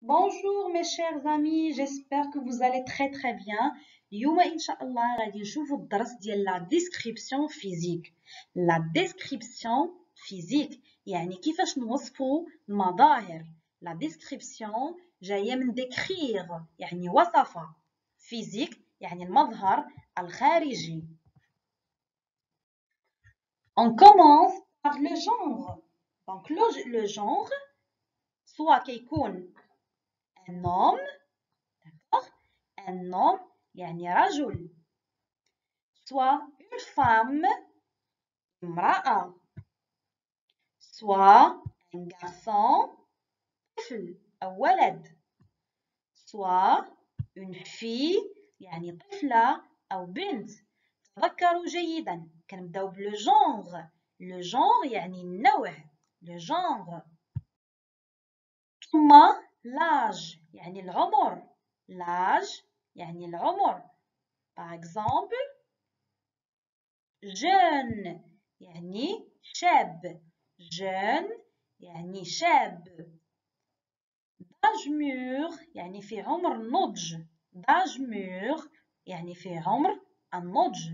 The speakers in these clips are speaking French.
Bonjour mes chers amis, j'espère que vous allez très bien. اليوم إن شاء الله غادي نشوفوا الدرس ديال la description physique. La description physique يعني كيفاش نوصفوا المظاهر. La description جاية من décrire يعني وصف. physique يعني المظهر الخارجي. On commence par le genre. Donc le genre soit كيكون un homme, d'accord? Un homme يعني رجل. Soit une femme, امرأة. Soit un garçon, طفل أو ولد. Soit une fille يعني طفلة أو بنت. تذكروا جيدا كنبداو بلو جونغ. لو جونغ يعني النوع. لو جونغ. ثم لاج يعني العمر. لاج يعني العمر. Par exemple, jeune يعني شاب. jeune يعني شاب. d'âge mûr يعني في عمر النضج. d'âge mûr يعني في عمر النضج.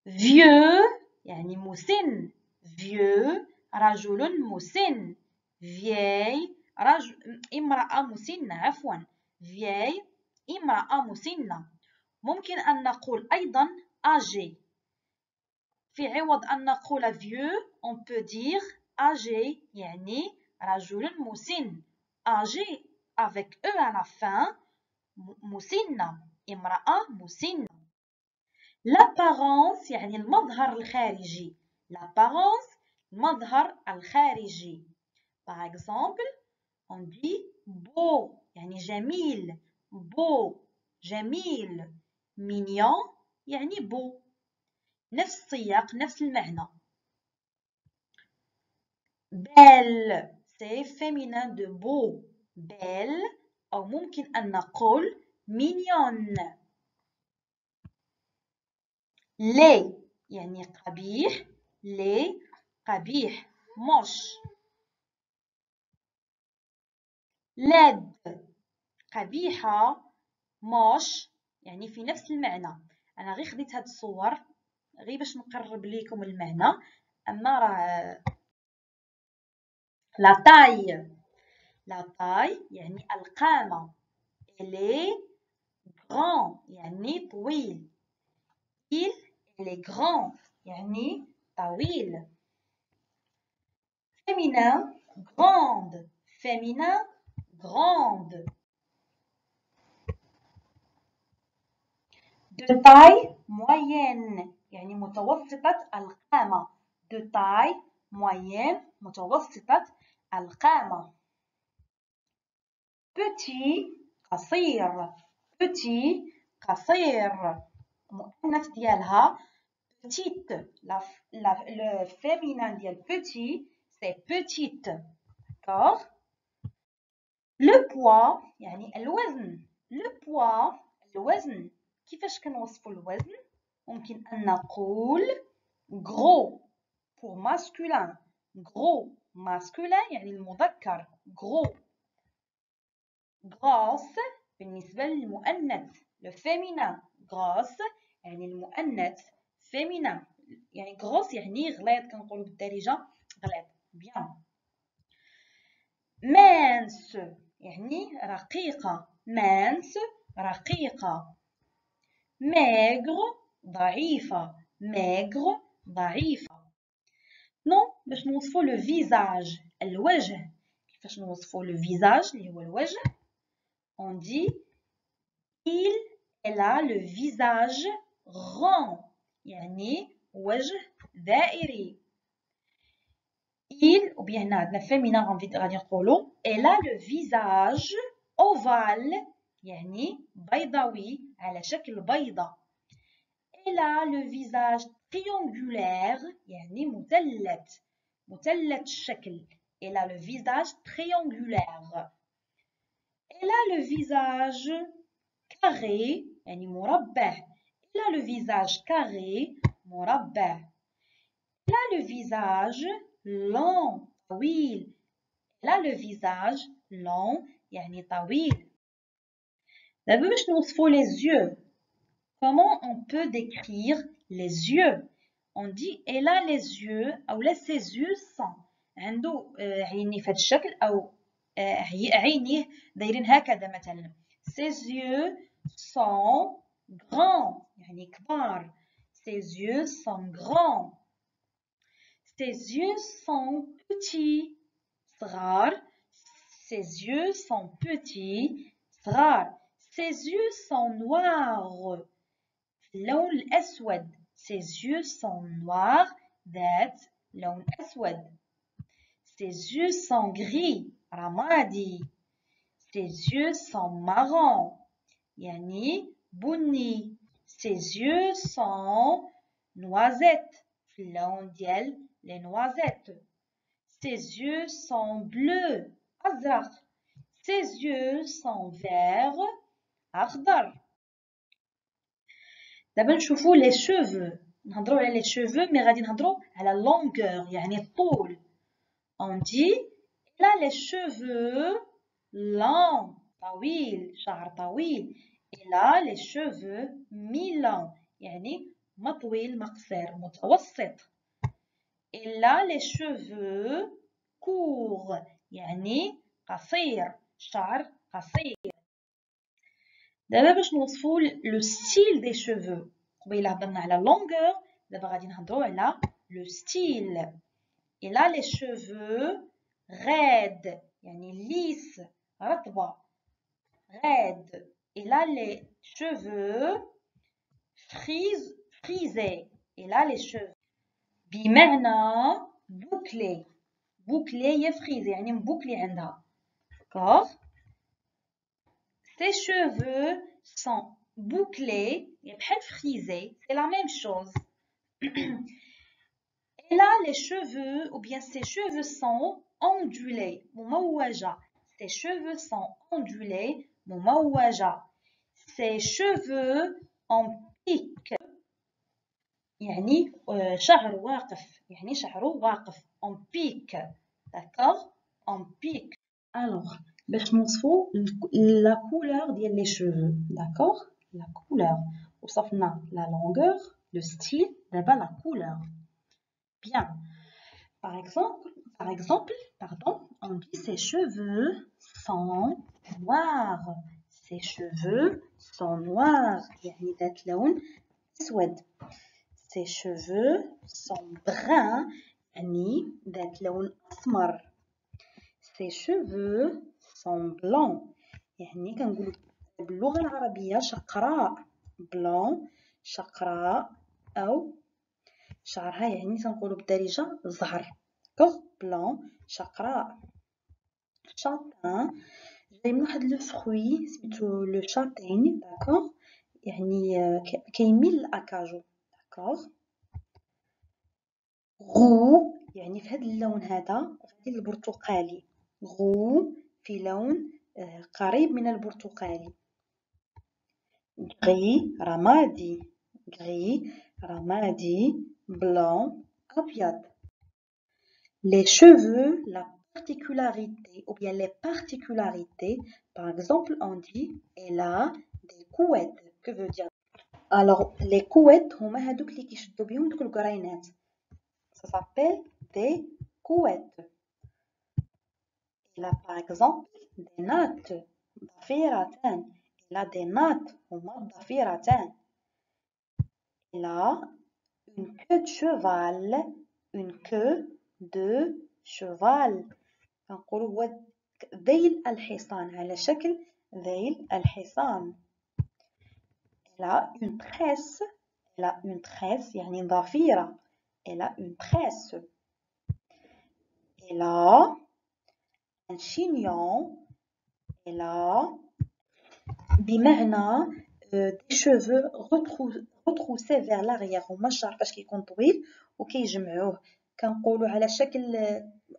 vieux يعني مسن. vieux رجل مسن. vieille امرأة مسنة عفوا. vieille امرأة مسنة. ممكن أن نقول أيضا âgé. في عوض أن نقول vieux, on peut dire âgé يعني رجل مسن. âgé avec E à la fin, مسنة امرأة مسنة. l'apparence يعني المظهر الخارجي. l'apparence المظهر الخارجي. Par exemple, on dit beau يعني جميل. beau جميل. mignon يعني beau. نفس السياق نفس المعنى. belle c'est féminin de beau. belle أو ممكن أن نقول mignonne. laid يعني قبيح. laid قبيح moche. laide قبيحة. moche يعني في نفس المعنى. أنا غير خديت هاد الصور غير باش نقرب ليكم المعنى. أما راه la taille. la taille يعني القامة. elle est grand يعني طويل. elle est grand يعني طويل. féminin grande. féminin grande. de taille moyenne يعني متوسطة القامة. de taille moyenne متوسطة القامة. petit قصير. petit قصير. المؤنث ديالها petite. le féminin ديال petit c'est petite. d'accord. le poids يعني الوزن. le poids الوزن. كيفاش كنوصفوا الوزن؟ ممكن أن نقول gros pour masculin. gros masculin يعني المذكر gros. grosse بالنسبة للمؤنث. le féminin grosse يعني المؤنث. féminin يعني grosse يعني غليظ كنقولوا بالدارجة غليظ. bien. mince يعني رقيقة. mince رقيقة. maigre ضعيفة. maigre ضعيفة. non باش نوصفوا لو فيزاج الوجه. كيفاش نوصفوا لو فيزاج اللي هو الوجه؟ on dit elle a le visage rond يعني وجه دائري. il ou bien هنا عندنا féminin غادي نقولوا elle a le visage ovale يعني بيضاوي على شكل بيضة. elle a le visage triangulaire يعني مثلث. مثلث الشكل. elle a le visage triangulaire. elle a le visage carré يعني مربع. elle a le visage carré مربع. elle a le visage long طويل. Elle a le visage long يعني طويل. دابا باش نوصفوا les yeux. Comment on peut décrire les yeux? On dit elle a les yeux ou là ses yeux sont عنده عيني في هذا الشكل أو عينيه دايرين هكذا مثلا. Ses yeux sont grands يعني كبار. Ses yeux sont grands. Ses yeux sont petits صغار. Ses yeux sont petits صغار. Ses yeux sont noirs اللون الأسود. Ses yeux sont noirs ذات لون أسود. Ses yeux sont gris رمادي. Ses yeux sont marrons يعني بني. Ses yeux sont noisettes في اللون ديال les noisettes. Ses yeux sont bleus أزرق. Ses yeux sont verts أخضر. دابا نشوفوا les cheveux. نهضروا على les cheveux مي غادي نهضروا على longueur يعني الطول. On dit elle a les cheveux longs طويل شعر طويل. Elle a les cheveux mi-longs يعني ما طويل ما قصير متوسط. Elle a les cheveux courts يعني قصير شعر قصير. دابا باش نوصفوا لو ستيل دي شوفو. قبيله هضرنا على لونغور دابا غادي نهضروا على لو ستيل. Elle a les cheveux raides يعني ليس رطبة raide. Elle a les cheveux frisés. Elle a les cheveux بمعنى bouclés. bouclés هي frisé يعني مبوكلي عندها. D'accord. Ses cheveux sont bouclés et بحال frisés. C'est la même chose. Elle a les cheveux ou bien ses cheveux sont ondulés. مموجة. Ses cheveux sont ondulés. مموجة. Ses cheveux en pique. يعني شعر واقف. يعني شعره واقف. En pique. D'accord? En pique. Alors, باش نوصفوا la couleur ديال les cheveux. D'accord? La couleur. وصفنا la longueur, le style, دابا la couleur. Bien. Par exemple, on dit ses cheveux sont noirs. Ses cheveux sont noirs. يعني ذات لون أسود. Ses cheveux sont bruns. يعني ذات لون أسمر. Ses cheveux sont blancs. يعني كنقولوا باللغة العربية شقراء. blanc شقراء أو شعرها يعني تنقولوا بالدارجة زهر. blanc شقراء. châtain جاي من واحد لو فروي سميتو لو شاتين. داكوغ يعني كيميل للاكاجو. داكوغ. غو يعني في هذا اللون هذا غادي البرتقالي. غو في لون قريب من البرتقالي. غري رمادي. غري رمادي. بلون أبيض. Les cheveux, la particularité ou bien les particularités, par exemple, on dit elle a des couettes. Que veut dire? Alors, les couettes, هما هادوك اللي كيشدوا بهم دوك القرينات. Ça s'appelle des couettes. Elle a par exemple des nattes ضفيرتان. Elle a des nattes هما ضفيرتان. Elle a une queue de cheval. Une queue de cheval. كنقولوا هو ذيل الحصان على شكل ذيل الحصان. Elle a une tresse. Elle a une tresse يعني ضفيرة. Elle a une tresse. Elle a un chignon. Elle a بمعنى des cheveux retroussés vers l'arrière. هما الشعر فاش كيكون طويل وكيجمعوه كنقولوا على شكل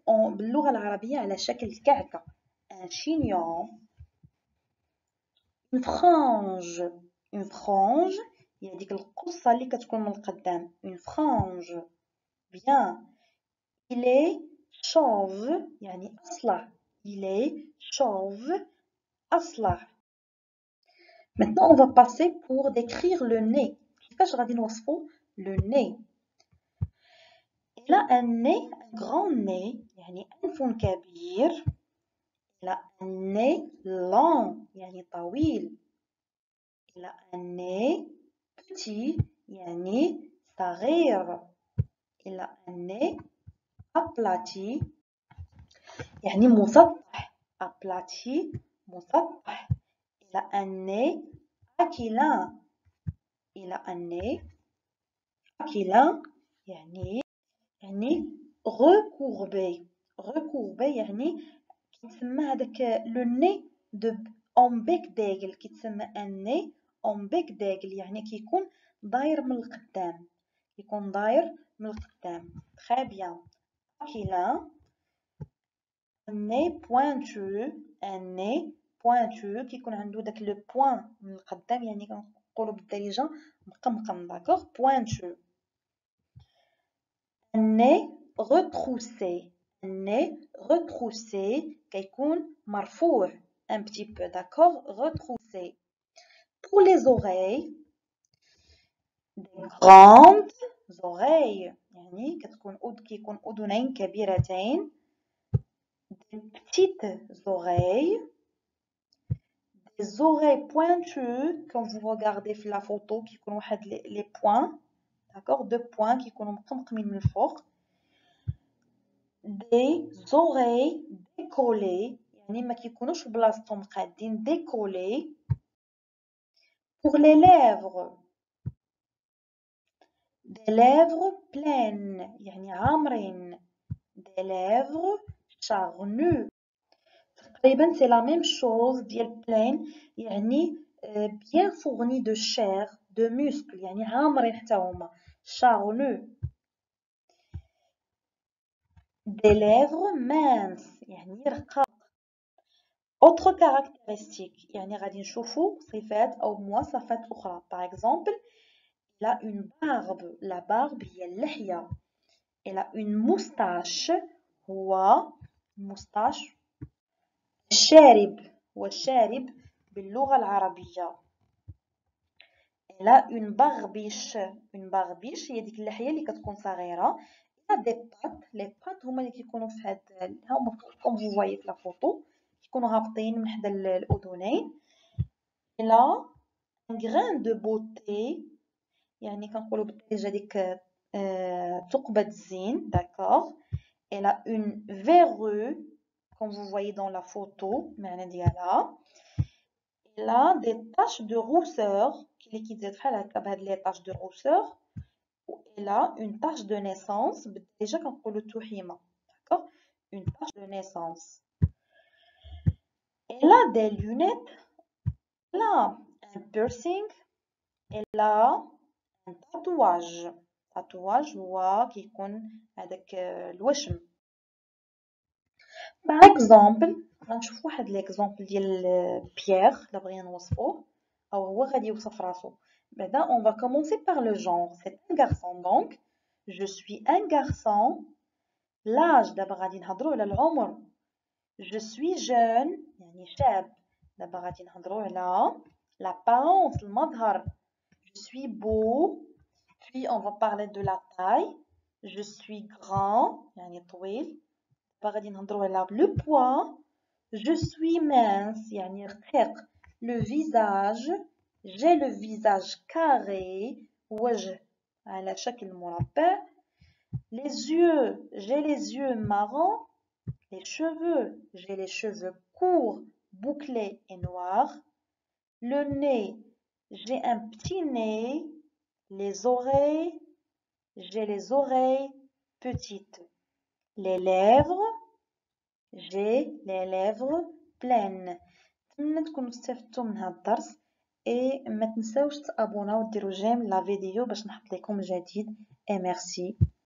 باللغة العربية على شكل كعكة. un chignon. une frange. une frange هي ديك القصة اللي كتكون من القدام. une frange. bien. il est chauve يعني أصلع. Il est chauve أصلع. Maintenant, on va passer pour décrire le nez. كيفاش غادي نوصفوا le nez. Il a un nez, un grand nez, يعني أنف كبير. Il a un nez long, يعني طويل. Il a un nez petit, يعني صغير. Il a un nez aplati, يعني مسطح. aplati مسطح. Il a un nez aquilin. Il a un nez aquilin يعني recourbé. recourbé يعني كيتسمى هذاك لو ني دو اون بيك داغل. كيتسمى ان ني اون بيك داغل يعني كيكون داير من القدام. كيكون داير من القدام. très bien. aquilin. un nez pointu. un nez pointu كيكون عنده داك لو بوين من القدام يعني كنقولوا بالدارجه مقمقم. داكوغ pointu. un nez retroussé. un nez retroussé كيكون مرفوع un petit peu. d'accord. retroussé. pour les oreilles, des grandes oreilles يعني كيكون أذنين كبيرتين. des petites oreilles. des oreilles pointues quand vous regardez la photo كيكون واحد les points. d'accord. deux points كيكونوا مقمقمين من الفوق. des oreilles décollées يعني ما كيكونوش بلاصتهم قادين. décollées. pour les lèvres, des lèvres pleines يعني عامرين. des lèvres charnues. تقريبا c'est la même chose ديال pleine يعني bien fourni de chair, de muscles يعني عامرين حتى هما. charnues. des lèvres minces يعني رقاق. autre caractéristique يعني غادي نشوفوا صفات أو مواصفات أخرى. par exemple, il a une barbe. la barbe هي اللحية. il a une moustache. هو moustache. الشارب. هو الشارب باللغة العربية. il a une barbiche. une barbiche هي ديك اللحية اللي كتكون صغيرة. il a des pattes. les pattes هما اللي كيكونوا في هاد هما comme vous voyez في لا فوتو كيكونوا هابطين من حدا الأذنين. il a un grain de beauté يعني كنقولوا بالدارجة ديك ثقبة الزين. d'accord. elle a une verrue comme vous voyez dans la photo معنى ديالها. elle a des taches de rousseur اللي كيتزاد بحال هكا بهاد لي taches de rousseur. elle a une tache de naissance بالدارجة كنقولوا توحيمة. d'accord. une tache de naissance. elle a des lunettes. elle a un piercing. elle a un tatouage. tatouage هو كيكون هذاك الوشم. par exemple غنشوف واحد ليكزامبل ديال بيير الا بغينا نوصفوه او هو غادي يوصف راسو. بعدا on va commencer par le genre. c'est un garçon donc. je suis un garçon. l'âge دابا غادي نهضروا على العمر. je suis jeune يعني شاب. دابا غادي نهضروا على l'apparence المظهر. je suis beau. puis on va parler de la taille. je suis grand يعني طويل. دابا غادي نهضروا على le poids. je suis mince يعني رقيق. le visage. j'ai le visage carré. وجه على شكل مربع. les yeux. j'ai les yeux marrons. les cheveux. j'ai les cheveux courts, bouclés et noirs. le nez. j'ai un petit nez. les oreilles. j'ai les oreilles petites. les lèvres. j'ai les lèvres pleines. نتمنى تكونوا استفدتوا من هذا الدرس et ما تنساوش تابوناو وديروا جيم لا فيديو باش نحط لكم جديد. et merci.